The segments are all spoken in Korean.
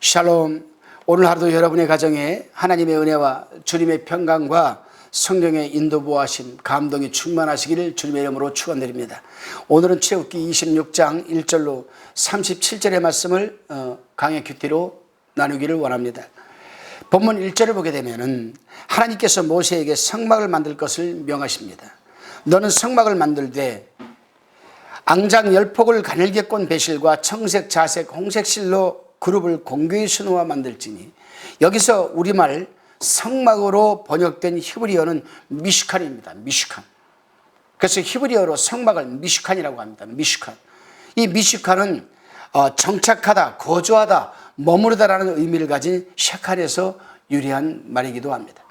샬롬. 오늘 하루도 여러분의 가정에 하나님의 은혜와 주님의 평강과 성령의 인도보하심, 감동이 충만하시기를 주님의 이름으로 축원드립니다. 오늘은 출애굽기 26장 1절로 37절의 말씀을 강의 큐티로 나누기를 원합니다. 본문 1절을 보게 되면 하나님께서 모세에게 성막을 만들 것을 명하십니다. 너는 성막을 만들되 앙장 10폭을 가늘게 꼰 배실과 청색, 자색, 홍색 실로 그룹을 공교히 수놓아 만들지니, 여기서 우리말 성막으로 번역된 히브리어는 미슈칸입니다. 미슈칸. 그래서 히브리어로 성막을 미슈칸이라고 합니다. 미슈칸. 이 미슈칸은 정착하다, 거주하다, 머무르다라는 의미를 가진 샤칸에서 유래한 말이기도 합니다.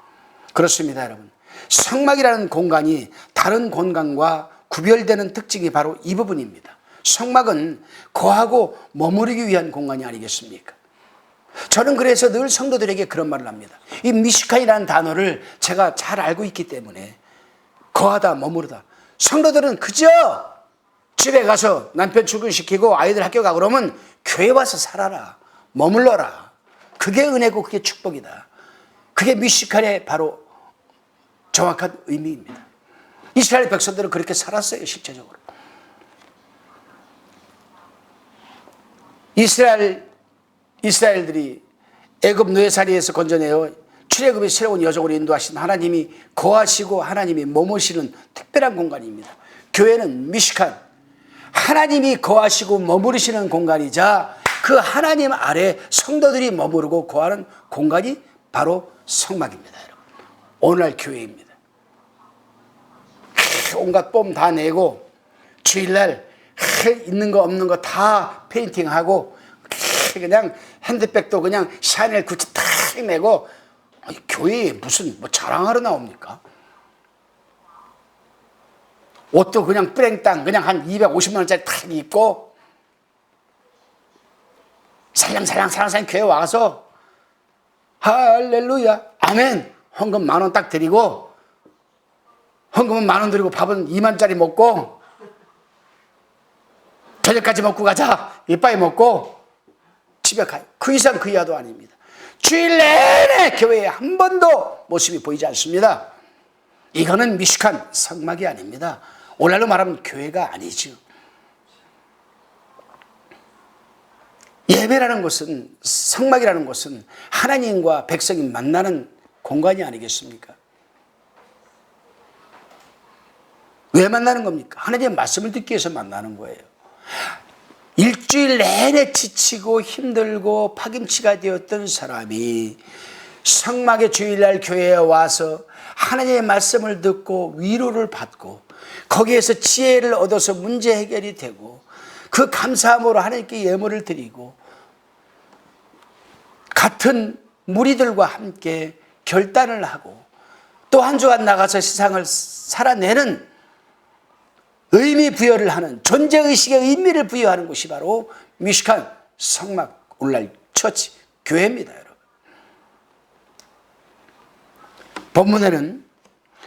그렇습니다, 여러분. 성막이라는 공간이 다른 공간과 구별되는 특징이 바로 이 부분입니다. 성막은 거하고 머무르기 위한 공간이 아니겠습니까? 저는 그래서 늘 성도들에게 그런 말을 합니다. 이 미슈칸이라는 단어를 제가 잘 알고 있기 때문에 거하다, 머무르다. 성도들은 그저 집에 가서 남편 출근시키고 아이들 학교 가고 그러면 교회 와서 살아라, 머물러라. 그게 은혜고 그게 축복이다. 그게 미슈칸의 바로 정확한 의미입니다. 이스라엘 백성들은 그렇게 살았어요. 실제적으로 이스라엘들이 애굽 노예살이에서 건져내어 출애굽의 새로운 여정으로 인도하신 하나님이 거하시고 하나님이 머무시는 특별한 공간입니다. 교회는 미슈칸, 하나님이 거하시고 머무르시는 공간이자 그 하나님 아래 성도들이 머무르고 거하는 공간이 바로 성막입니다. 여러분, 오늘날 교회입니다. 온갖 뽐 다 내고 주일날 있는 거 없는 거 다 페인팅하고 그냥 핸드백도 그냥 샤넬 구찌 탁 내고, 교회에 무슨 자랑하러 나옵니까? 옷도 그냥 뿌랭땅 그냥 한 250만 원짜리 탁 입고 살랑살랑 교회 와서 할렐루야 아멘 헌금 10,000원 딱 드리고, 헌금은 10,000원 드리고 밥은 20,000원짜리 먹고 저녁까지 먹고 가자 이빠이 먹고 집에 가요. 그 이상 그 이하도 아닙니다. 주일 내내 교회에 한 번도 모습이 보이지 않습니다. 이거는 미슈칸, 성막이 아닙니다. 오늘날로 말하면 교회가 아니죠. 예배라는 것은, 성막이라는 것은 하나님과 백성이 만나는 공간이 아니겠습니까? 왜 만나는 겁니까? 하나님의 말씀을 듣기 위해서 만나는 거예요. 일주일 내내 지치고 힘들고 파김치가 되었던 사람이 성막의 주일날 교회에 와서 하나님의 말씀을 듣고 위로를 받고 거기에서 지혜를 얻어서 문제 해결이 되고 그 감사함으로 하나님께 예물을 드리고 같은 무리들과 함께 결단을 하고 또 한 주간 나가서 세상을 살아내는 의미 부여를 하는, 존재의식의 의미를 부여하는 곳이 바로 미슈칸, 성막, 오늘날 처치, 교회입니다. 여러분. 본문에는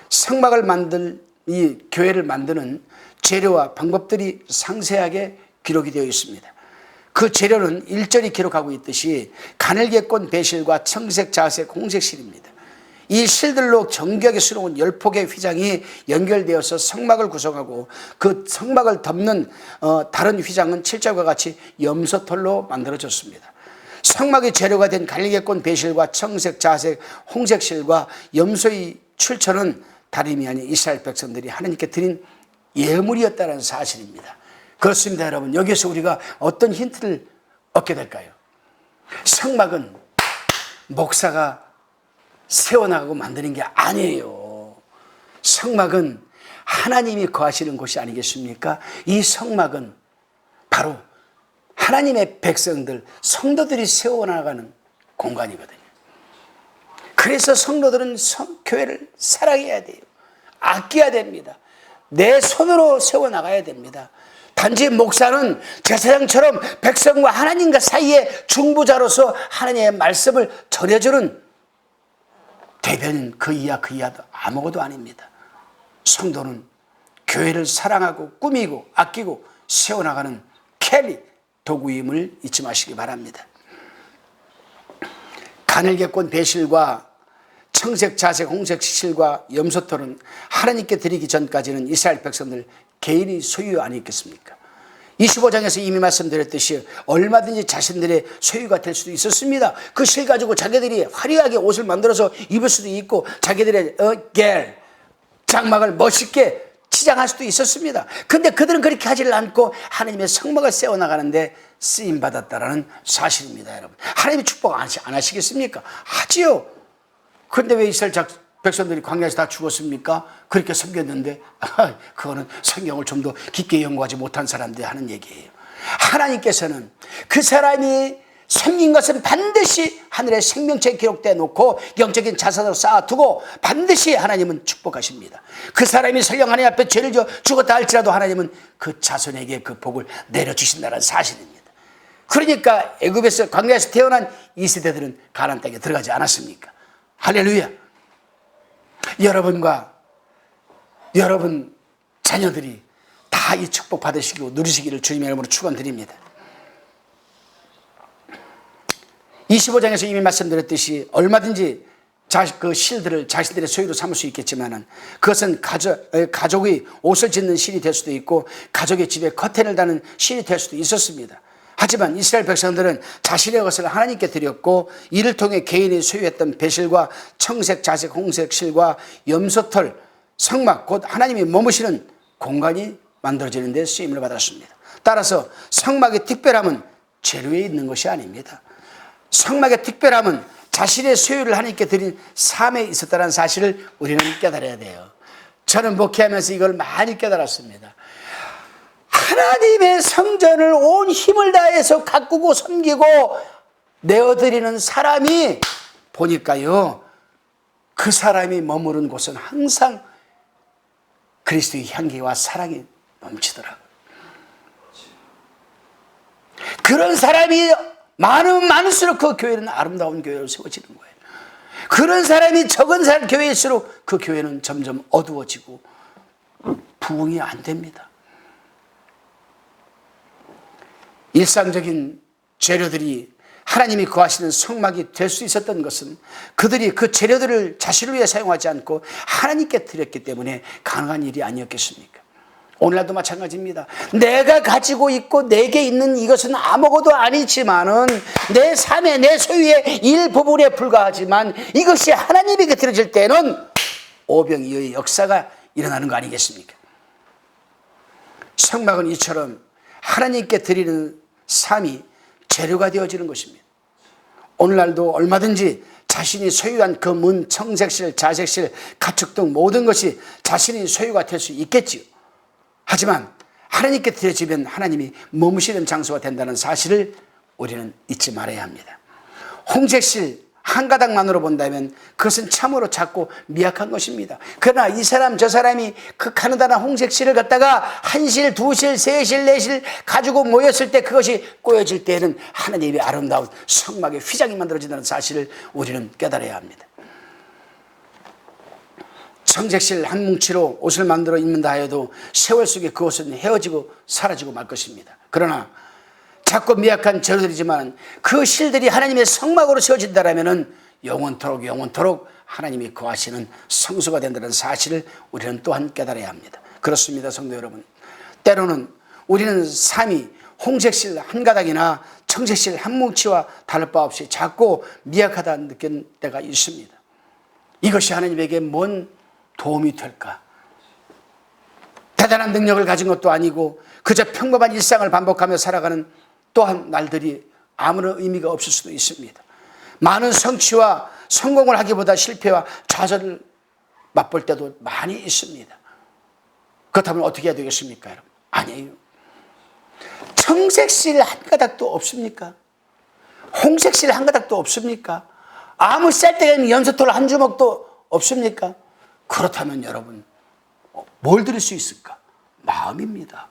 성막을 이 교회를 만드는 재료와 방법들이 상세하게 기록이 되어 있습니다. 그 재료는 1절이 기록하고 있듯이 가늘게 꼰 배실과 청색, 자색, 홍색 실입니다. 이 실들로 정교하게 수놓은 10폭의 휘장이 연결되어서 성막을 구성하고 그 성막을 덮는 다른 휘장은 7절과 같이 염소털로 만들어졌습니다. 성막의 재료가 된 가늘게 꼰 배실과 청색, 자색, 홍색 실과 염소의 출처는 다름이 아닌 이스라엘 백성들이 하나님께 드린 예물이었다는 사실입니다. 그렇습니다, 여러분. 여기서 우리가 어떤 힌트를 얻게 될까요? 성막은 목사가 세워나가고 만드는 게 아니에요. 성막은 하나님이 거하시는 곳이 아니겠습니까? 이 성막은 바로 하나님의 백성들, 성도들이 세워나가는 공간이거든요. 그래서 성도들은 교회를 사랑해야 돼요. 아껴야 됩니다. 내 손으로 세워나가야 됩니다. 단지 목사는 제사장처럼 백성과 하나님과 사이에 중보자로서 하나님의 말씀을 전해주는 대변인, 그 이하도 아무것도 아닙니다. 성도는 교회를 사랑하고 꾸미고 아끼고 세워나가는 캘리, 도구임을 잊지 마시기 바랍니다. 가늘게 꼰 배실과 청색, 자색, 홍색 실과 염소털은 하나님께 드리기 전까지는 이스라엘 백성들 개인이 소유 아니겠습니까? 25장에서 이미 말씀드렸듯이 얼마든지 자신들의 소유가 될 수도 있었습니다. 그 실 가지고 자기들이 화려하게 옷을 만들어서 입을 수도 있고 자기들의 장막을 멋있게 치장할 수도 있었습니다. 근데 그들은 그렇게 하지를 않고 하나님의 성막을 세워나가는데 쓰임받았다라는 사실입니다. 여러분, 하나님이 축복 안 하시겠습니까? 하지요. 그런데 왜 이스라엘 백성들이 광야에서 다 죽었습니까? 그렇게 섬겼는데 그거는 성경을 좀 더 깊게 연구하지 못한 사람들이 하는 얘기예요. 하나님께서는 그 사람이 섬긴 것은 반드시 하늘에 생명체에 기록되어 놓고 영적인 자산으로 쌓아두고 반드시 하나님은 축복하십니다. 그 사람이 설령 하나님 앞에 죄를 지어 죽었다 할지라도 하나님은 그 자손에게 그 복을 내려주신다는 사실입니다. 그러니까 애굽에서 광야에서 태어난 이 세대들은 가나안 땅에 들어가지 않았습니까? 할렐루야. 여러분과 여러분 자녀들이 다 이 축복 받으시고 누리시기를 주님의 이름으로 축원드립니다. 25장에서 이미 말씀드렸듯이 얼마든지 그 실들을 자신들의 소유로 삼을 수 있겠지만 그것은 가족의 옷을 짓는 실이 될 수도 있고 가족의 집에 커튼을 다는 실이 될 수도 있었습니다. 하지만 이스라엘 백성들은 자신의 것을 하나님께 드렸고 이를 통해 개인이 소유했던 배실과 청색, 자색, 홍색 실과 염소털, 성막 곧 하나님이 머무시는 공간이 만들어지는 데 쓰임을 받았습니다. 따라서 성막의 특별함은 재료에 있는 것이 아닙니다. 성막의 특별함은 자신의 소유를 하나님께 드린 삶에 있었다는 사실을 우리는 깨달아야 돼요. 저는 목회하면서 이걸 많이 깨달았습니다. 하나님의 성전을 온 힘을 다해서 가꾸고 섬기고 내어드리는 사람이 보니까요, 그 사람이 머무른 곳은 항상 그리스도의 향기와 사랑이 넘치더라고요. 그런 사람이 많으면 많을수록 그 교회는 아름다운 교회로 세워지는 거예요. 그런 사람이 적은 사람 교회일수록 그 교회는 점점 어두워지고 부흥이 안 됩니다. 일상적인 재료들이 하나님이 거하시는 성막이 될 수 있었던 것은 그들이 그 재료들을 자신을 위해 사용하지 않고 하나님께 드렸기 때문에 가능한 일이 아니었겠습니까? 오늘날도 마찬가지입니다. 내가 가지고 있고 내게 있는 이것은 아무것도 아니지만은 내 삶의 내 소유의 일부분에 불과하지만 이것이 하나님에게 드려질 때는 오병이어의 역사가 일어나는 거 아니겠습니까? 성막은 이처럼 하나님께 드리는 삶이 재료가 되어지는 것입니다. 오늘날도 얼마든지 자신이 소유한 그 문, 청색실, 자색실, 가축 등 모든 것이 자신의 소유가 될 수 있겠지요. 하지만 하나님께 드려지면 하나님이 머무시는 장소가 된다는 사실을 우리는 잊지 말아야 합니다. 홍색실 한 가닥만으로 본다면 그것은 참으로 작고 미약한 것입니다. 그러나 이 사람 저 사람이 그 가느다란 홍색실을 갖다가 한 실, 두 실, 세 실, 네 실 가지고 모였을 때 그것이 꼬여질 때에는 하나님의 아름다운 성막의 휘장이 만들어진다는 사실을 우리는 깨달아야 합니다. 청색실 한 뭉치로 옷을 만들어 입는다 하여도 세월 속에 그 옷은 헤어지고 사라지고 말 것입니다. 그러나 작고 미약한 재료들이지만 그 실들이 하나님의 성막으로 세워진다면 영원토록 하나님이 거하시는 성소가 된다는 사실을 우리는 또한 깨달아야 합니다. 그렇습니다, 성도 여러분. 때로는 우리는 삶이 홍색실 한 가닥이나 청색실 한 뭉치와 다를 바 없이 작고 미약하다 느낀 때가 있습니다. 이것이 하나님에게 뭔 도움이 될까? 대단한 능력을 가진 것도 아니고 그저 평범한 일상을 반복하며 살아가는 또한 날들이 아무런 의미가 없을 수도 있습니다. 많은 성취와 성공을 하기보다 실패와 좌절을 맛볼 때도 많이 있습니다. 그렇다면 어떻게 해야 되겠습니까, 여러분? 아니에요. 청색실 한 가닥도 없습니까? 홍색실 한 가닥도 없습니까? 아무 쌀데기 없는 염소털 한 주먹도 없습니까? 그렇다면 여러분 뭘 드릴 수 있을까? 마음입니다.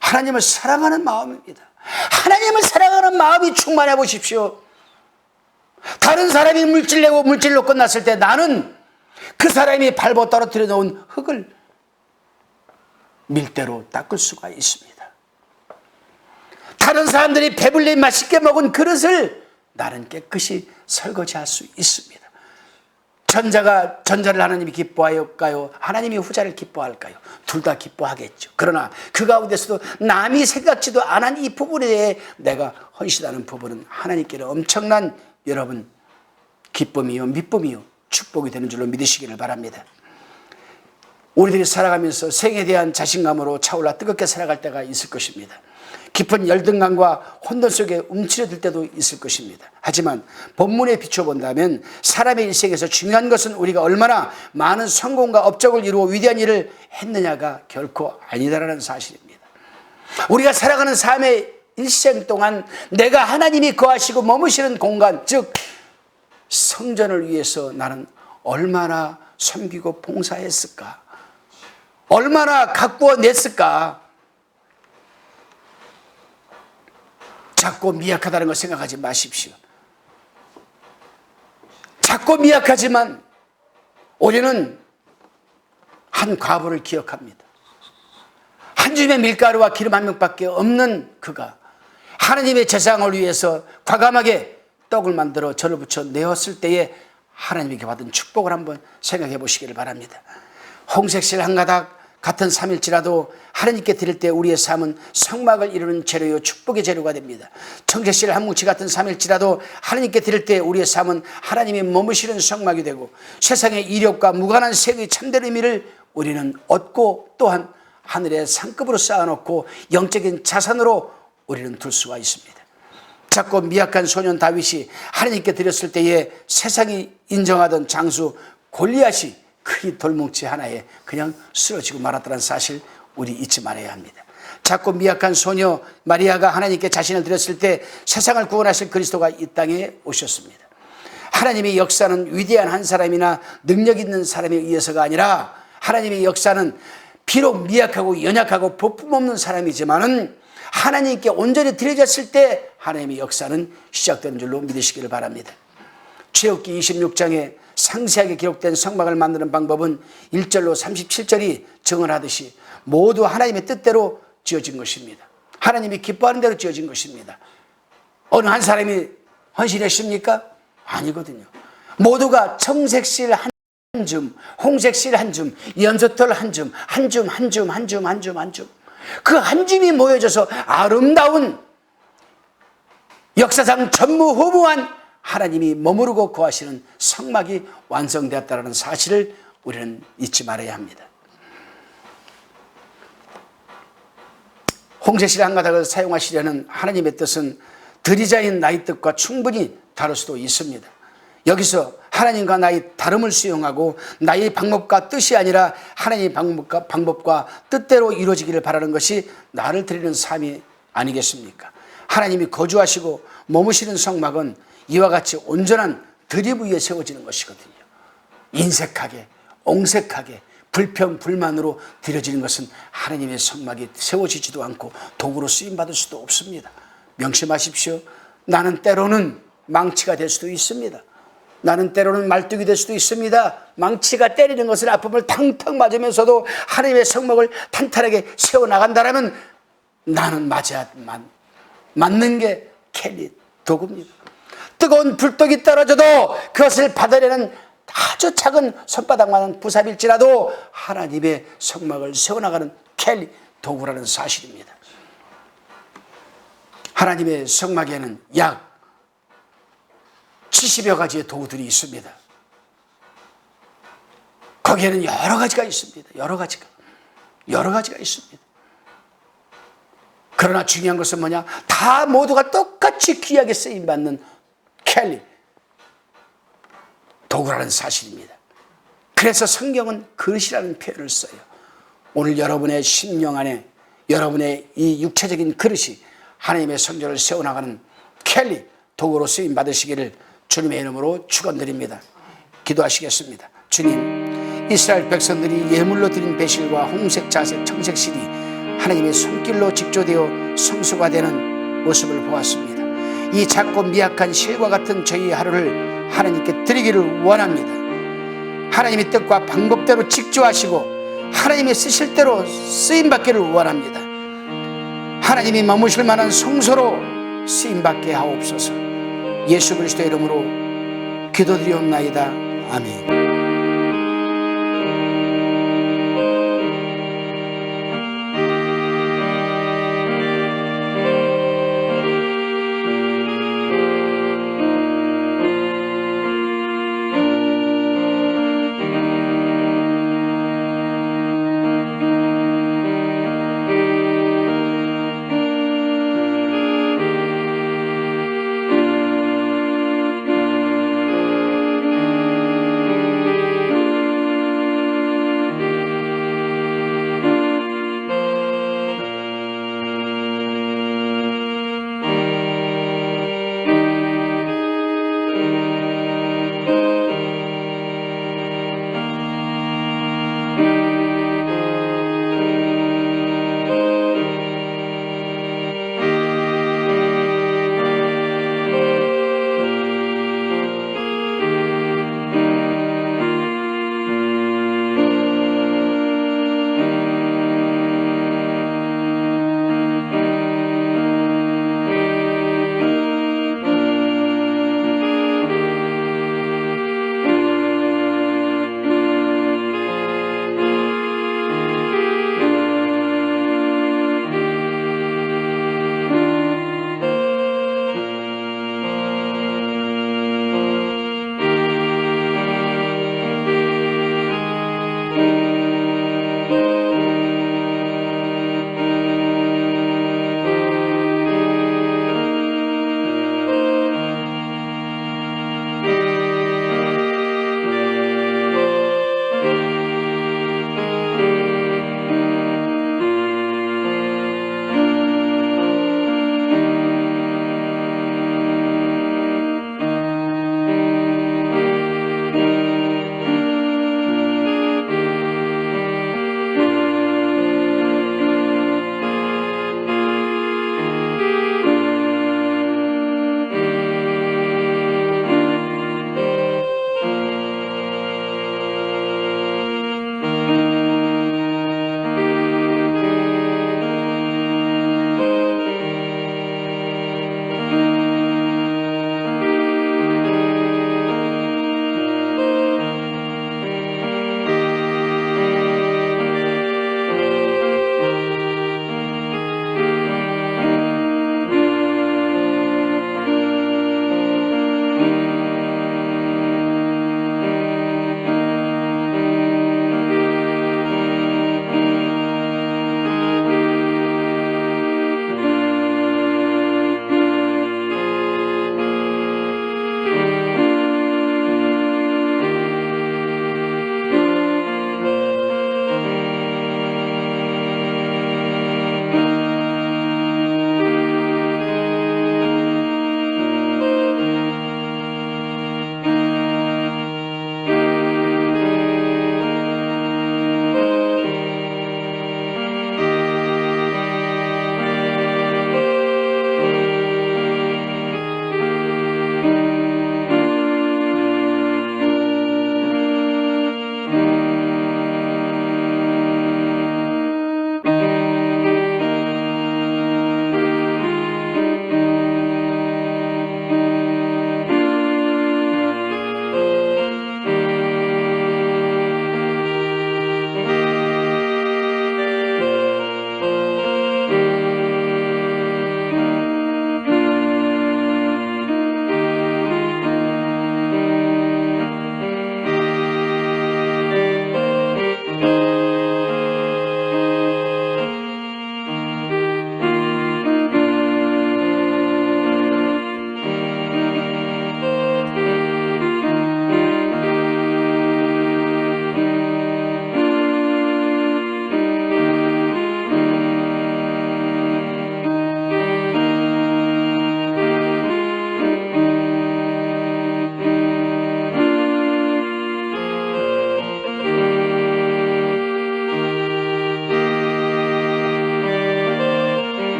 하나님을 사랑하는 마음입니다. 하나님을 사랑하는 마음이 충만해 보십시오. 다른 사람이 물질 내고 물질로 끝났을 때 나는 그 사람이 밟아 떨어뜨려 놓은 흙을 밀대로 닦을 수가 있습니다. 다른 사람들이 배불리 맛있게 먹은 그릇을 나는 깨끗이 설거지할 수 있습니다. 전자가 전자를 하나님이 기뻐할까요? 하나님이 후자를 기뻐할까요? 둘 다 기뻐하겠죠. 그러나 그 가운데서도 남이 생각지도 않은 이 부분에 대해 내가 헌신하는 부분은 하나님께는 엄청난 여러분 기쁨이요 미쁨이요 축복이 되는 줄로 믿으시기를 바랍니다. 우리들이 살아가면서 생에 대한 자신감으로 차올라 뜨겁게 살아갈 때가 있을 것입니다. 깊은 열등감과 혼돈 속에 움츠려들 때도 있을 것입니다. 하지만 본문에 비춰본다면 사람의 일생에서 중요한 것은 우리가 얼마나 많은 성공과 업적을 이루어 위대한 일을 했느냐가 결코 아니다라는 사실입니다. 우리가 살아가는 삶의 일생 동안 내가 하나님이 거하시고 머무시는 공간, 즉 성전을 위해서 나는 얼마나 섬기고 봉사했을까? 얼마나 가꾸어 냈을까? 작고 미약하다는 걸 생각하지 마십시오. 작고 미약하지만 우리는 한 과부를 기억합니다. 한 줌의 밀가루와 기름 한 명밖에 없는 그가 하나님의 제사장을 위해서 과감하게 떡을 만들어 절을 붙여 내었을 때에 하나님에게 받은 축복을 한번 생각해 보시기를 바랍니다. 홍색실 한 가닥 같은 삶일지라도 하나님께 드릴 때 우리의 삶은 성막을 이루는 재료요 축복의 재료가 됩니다. 청색실 한 뭉치 같은 삶일지라도 하나님께 드릴 때 우리의 삶은 하나님이 머무시는 성막이 되고 세상의 이력과 무관한 색의 참된 의미를 우리는 얻고 또한 하늘의 상급으로 쌓아놓고 영적인 자산으로 우리는 둘 수가 있습니다. 작고 미약한 소년 다윗이 하나님께 드렸을 때에 세상이 인정하던 장수 골리앗이 그 돌뭉치 하나에 그냥 쓰러지고 말았다는 사실 우리 잊지 말아야 합니다. 작고 미약한 소녀 마리아가 하나님께 자신을 드렸을 때 세상을 구원하실 그리스도가 이 땅에 오셨습니다. 하나님의 역사는 위대한 한 사람이나 능력 있는 사람에 의해서가 아니라 하나님의 역사는 비록 미약하고 연약하고 볼품없는 사람이지만은 하나님께 온전히 드려졌을 때 하나님의 역사는 시작되는 줄로 믿으시기를 바랍니다. 출애굽기 26장에 상세하게 기록된 성막을 만드는 방법은 1절로 37절이 증언하듯이 모두 하나님의 뜻대로 지어진 것입니다. 하나님이 기뻐하는 대로 지어진 것입니다. 어느 한 사람이 헌신했습니까? 아니거든요. 모두가 청색실 한 줌, 홍색실 한 줌, 염소털 한 줌, 한 줌, 한 줌, 한 줌, 한 줌, 한 줌. 그 한 줌이 모여져서 아름다운 역사상 전무후무한 하나님이 머무르고 거하시는 성막이 완성되었다는 사실을 우리는 잊지 말아야 합니다. 홍색실 한 가닥을 사용하시려는 하나님의 뜻은 드리자인 나의 뜻과 충분히 다를 수도 있습니다. 여기서 하나님과 나의 다름을 수용하고 나의 방법과 뜻이 아니라 하나님의 방법과 뜻대로 이루어지기를 바라는 것이 나를 드리는 삶이 아니겠습니까? 하나님이 거주하시고 머무시는 성막은 이와 같이 온전한 드립 위에 세워지는 것이거든요. 인색하게 옹색하게 불평불만으로 드려지는 것은 하나님의 성막이 세워지지도 않고 도구로 쓰임받을 수도 없습니다. 명심하십시오. 나는 때로는 망치가 될 수도 있습니다. 나는 때로는 말뚝이 될 수도 있습니다. 망치가 때리는 것을 아픔을 탕탕 맞으면서도 하나님의 성막을 탄탄하게 세워나간다면 나는 맞는 게 켈리 도구입니다. 뜨거운 불독이 떨어져도 그것을 받아내는 아주 작은 손바닥만한 부삽일지라도 하나님의 성막을 세워나가는 켈리 도구라는 사실입니다. 하나님의 성막에는 약 70여 가지의 도구들이 있습니다. 거기에는 여러 가지가 있습니다. 여러 가지가 있습니다. 그러나 중요한 것은 뭐냐? 다 모두가 똑같이 귀하게 쓰임받는 켈리 도구라는 사실입니다. 그래서 성경은 그릇이라는 표현을 써요. 오늘 여러분의 심령 안에 여러분의 이 육체적인 그릇이 하나님의 성전을 세워나가는 켈리 도구로 쓰임받으시기를 주님의 이름으로 축원드립니다. 기도하시겠습니다. 주님, 이스라엘 백성들이 예물로 드린 배실과 홍색, 자색, 청색실이 하나님의 손길로 직조되어 성소가 되는 모습을 보았습니다. 이 작고 미약한 실과 같은 저희 하루를 하나님께 드리기를 원합니다. 하나님의 뜻과 방법대로 직조하시고 하나님의 쓰실 대로 쓰임받기를 원합니다. 하나님이 머무실 만한 성소로 쓰임받게 하옵소서. 예수 그리스도의 이름으로 기도드리옵나이다. 아멘.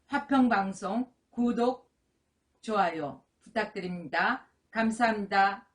화평방송 구독, 좋아요 부탁드립니다. 감사합니다.